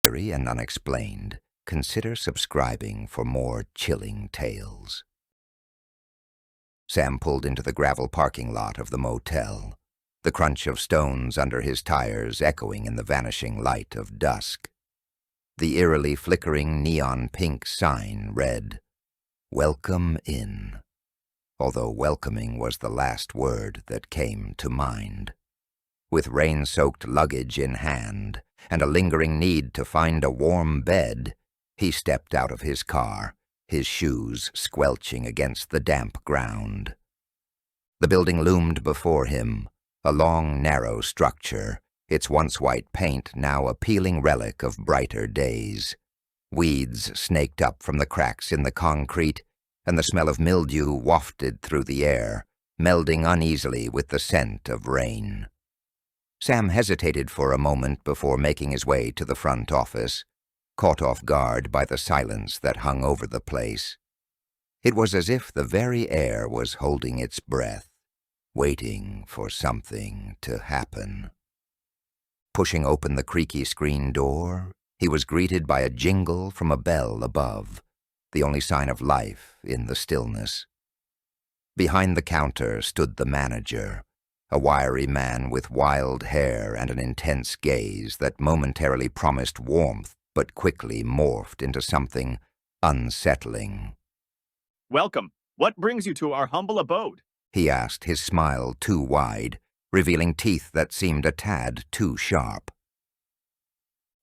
Eerie and unexplained, consider subscribing for more chilling tales. Sam pulled into the gravel parking lot of the motel, the crunch of stones under his tires echoing in the vanishing light of dusk. The eerily flickering neon-pink sign read, "Welcome in," although welcoming was the last word that came to mind. With rain-soaked luggage in hand and a lingering need to find a warm bed, he stepped out of his car, his shoes squelching against the damp ground. The building loomed before him, a long, narrow structure, its once white paint now a peeling relic of brighter days. Weeds snaked up from the cracks in the concrete, and the smell of mildew wafted through the air, melding uneasily with the scent of rain. Sam hesitated for a moment before making his way to the front office, caught off guard by the silence that hung over the place. It was as if the very air was holding its breath, waiting for something to happen. Pushing open the creaky screen door, he was greeted by a jingle from a bell above, the only sign of life in the stillness. Behind the counter stood the manager, a wiry man with wild hair and an intense gaze that momentarily promised warmth but quickly morphed into something unsettling. "Welcome. What brings you to our humble abode?" he asked, his smile too wide, revealing teeth that seemed a tad too sharp.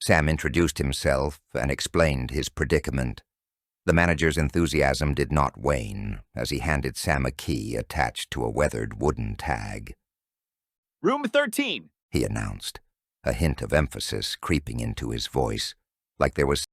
Sam introduced himself and explained his predicament. The manager's enthusiasm did not wane as he handed Sam a key attached to a weathered wooden tag. "Room 13, he announced, a hint of emphasis creeping into his voice, like there was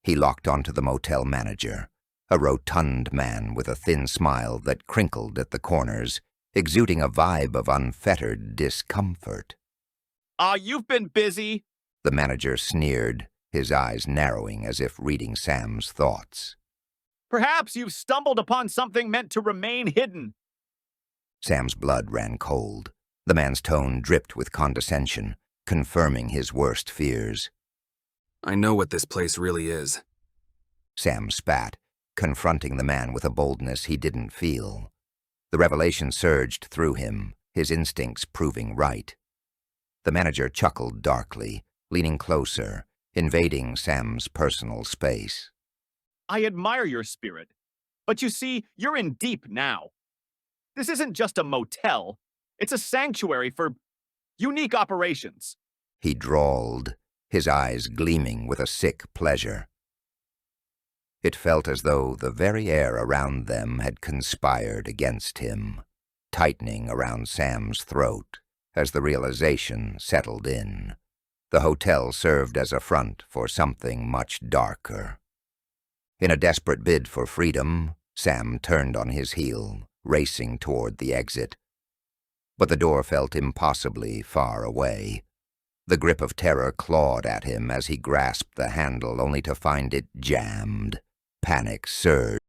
He locked onto the motel manager, a rotund man with a thin smile that crinkled at the corners, exuding a vibe of unfettered discomfort. You've been busy. The manager sneered, his eyes narrowing as if reading Sam's thoughts. Perhaps you've stumbled upon something meant to remain hidden. Sam's blood ran cold. The man's tone dripped with condescension, confirming his worst fears. I know what this place really is. Sam spat, confronting the man with a boldness he didn't feel. The revelation surged through him, his instincts proving right. The manager chuckled darkly, leaning closer, invading Sam's personal space. I admire your spirit, but you see, you're in deep now. This isn't just a motel. It's a sanctuary for unique operations. He drawled, his eyes gleaming with a sick pleasure. It felt as though the very air around them had conspired against him, tightening around Sam's throat as the realization settled in. The hotel served as a front for something much darker. In a desperate bid for freedom, Sam turned on his heel, racing toward the exit. But the door felt impossibly far away. The grip of terror clawed at him as he grasped the handle only to find it jammed. Panic surged.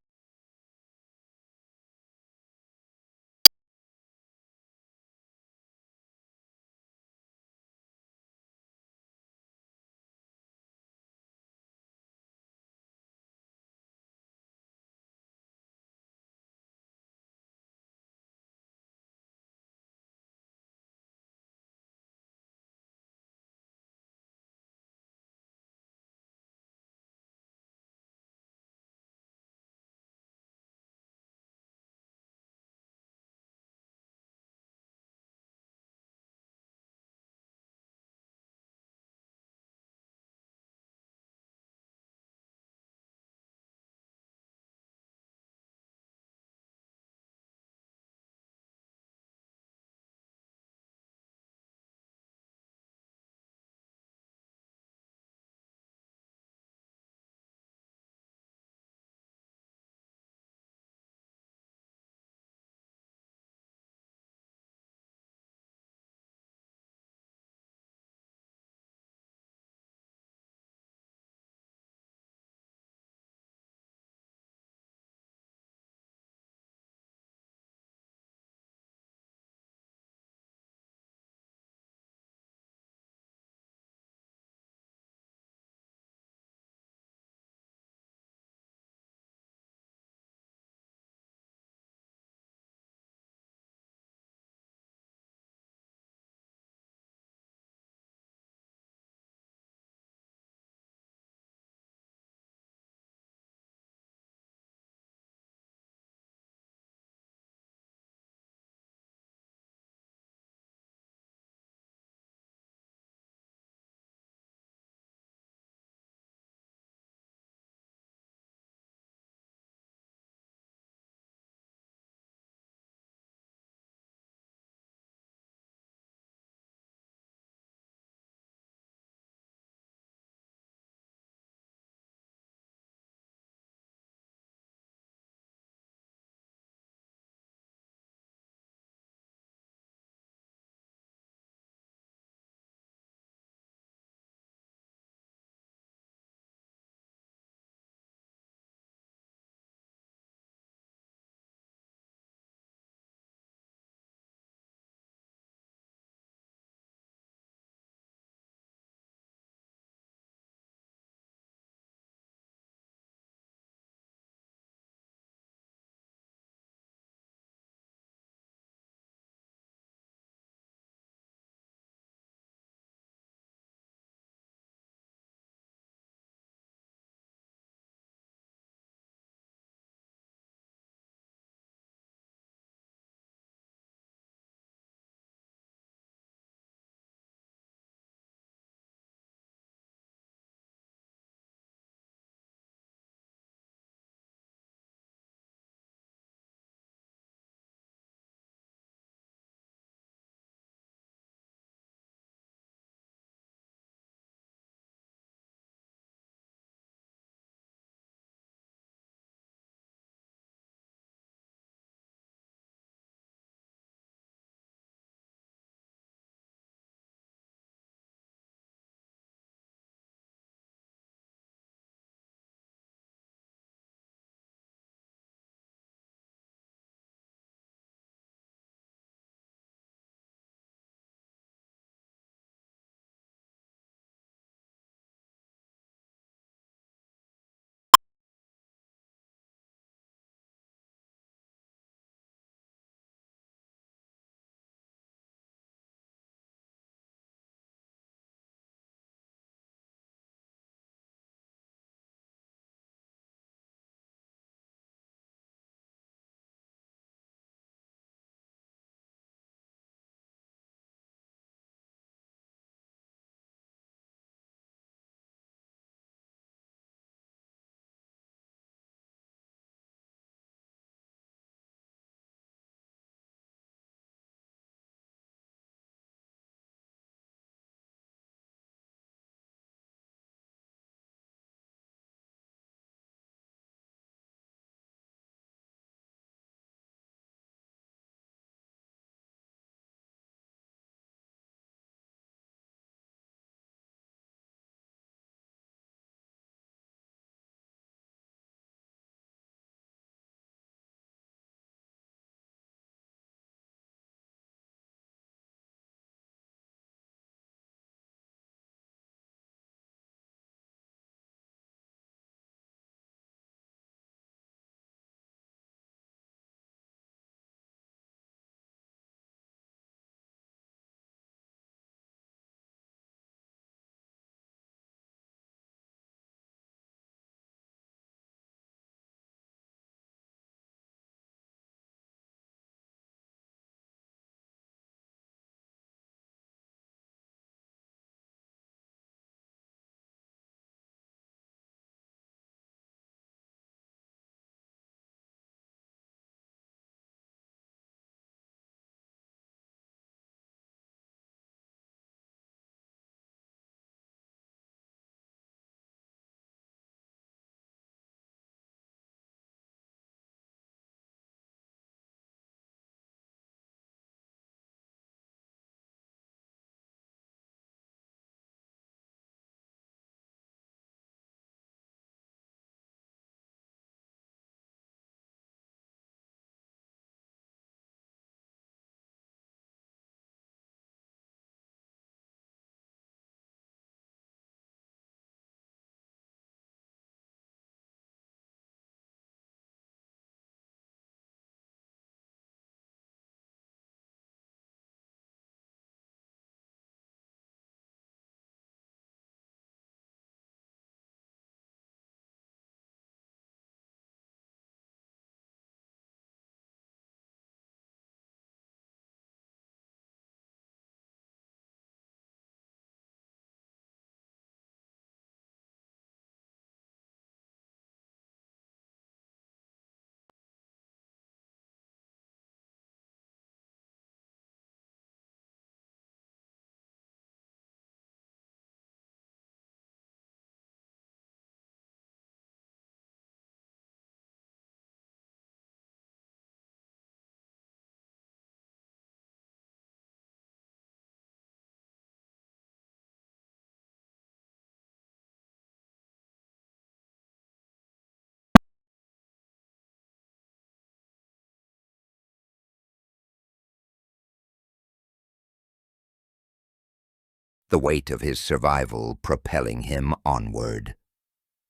the weight of his survival propelling him onward.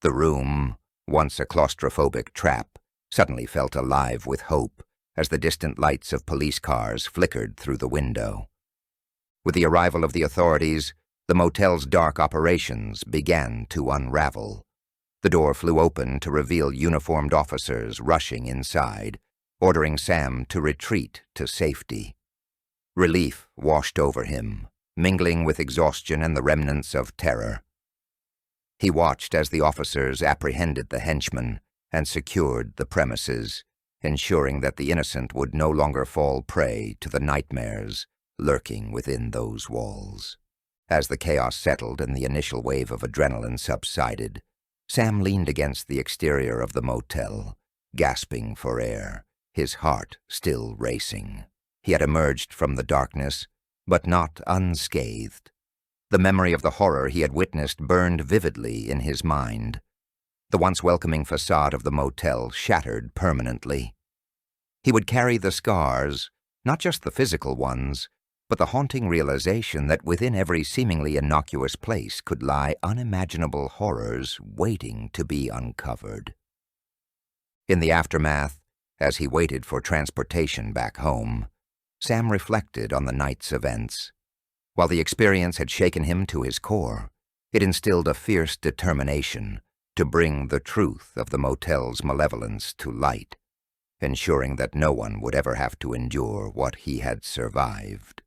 The room, once a claustrophobic trap, suddenly felt alive with hope as the distant lights of police cars flickered through the window. With the arrival of the authorities, the motel's dark operations began to unravel. The door flew open to reveal uniformed officers rushing inside, ordering Sam to retreat to safety. Relief washed over him, mingling with exhaustion and the remnants of terror. He watched as the officers apprehended the henchmen and secured the premises, ensuring that the innocent would no longer fall prey to the nightmares lurking within those walls. As the chaos settled and the initial wave of adrenaline subsided, Sam leaned against the exterior of the motel, gasping for air, his heart still racing. He had emerged from the darkness, but not unscathed. The memory of the horror he had witnessed burned vividly in his mind. The once welcoming facade of the motel shattered permanently. He would carry the scars, not just the physical ones, but the haunting realization that within every seemingly innocuous place could lie unimaginable horrors waiting to be uncovered. In the aftermath, as he waited for transportation back home, Sam reflected on the night's events. While the experience had shaken him to his core, it instilled a fierce determination to bring the truth of the motel's malevolence to light, ensuring that no one would ever have to endure what he had survived.